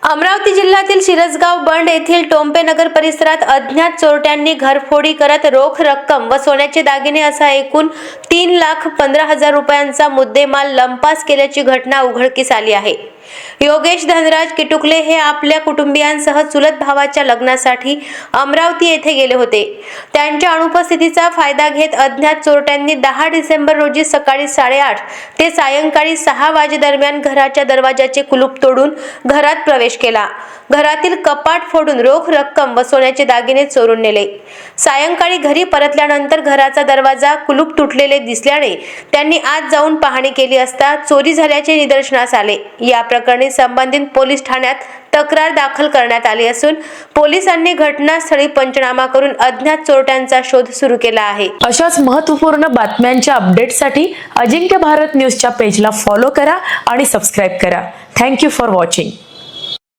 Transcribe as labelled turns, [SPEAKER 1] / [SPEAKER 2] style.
[SPEAKER 1] अमरावती जिल्ह्यातील शिरसगाव बंड येथील टोंपे नगर परिसरात अज्ञात चोरट्यांनी घरफोडी करत रोख रक्कम व सोन्याचे दागिने असा एकूण 3,15,000 रुपयांचा मुद्देमाल लंपास केल्याची घटना उघडकीस आली आहे। योगेश धनराज किटुकले हे आपल्या कुटुंबियांसह चुलत भावाच्या लग्नासाठी अमरावती येथे गेले होते। त्यांच्या अनुपस्थितीचा फायदा घेत अज्ञात चोरट्यांनी 10 डिसेंबर रोजी सकाळी 8:30 ते सायंकाळी 6 वाजेदरम्यान घराच्या दरवाजाचे कुलूप तोडून घरात प्रवेश केला। घरातील कपाट फोडून रोख रक्कम व सोन्याचे दागिने चोरून नेले। सायंकाळी घरी परतल्यानंतर घराचा दरवाजा कुलूप तुटलेले दिसल्याने त्यांनी आत जाऊन पाहणी केली असता चोरी झाल्याचे निदर्शनास आले। या प्रकरणी संबंधित पोलीस ठाण्यात तक्रार दाखल करण्यात आली असून पोलिसांनी घटनास्थळी पंचनामा करून अज्ञात चोरट्यांचा शोध सुरू केला आहे।
[SPEAKER 2] अशाच महत्त्वपूर्ण बातम्यांच्या अपडेटसाठी अजिंक्य भारत न्यूजच्या पेजला फॉलो करा आणि सबस्क्राइब करा। Thank you for watching.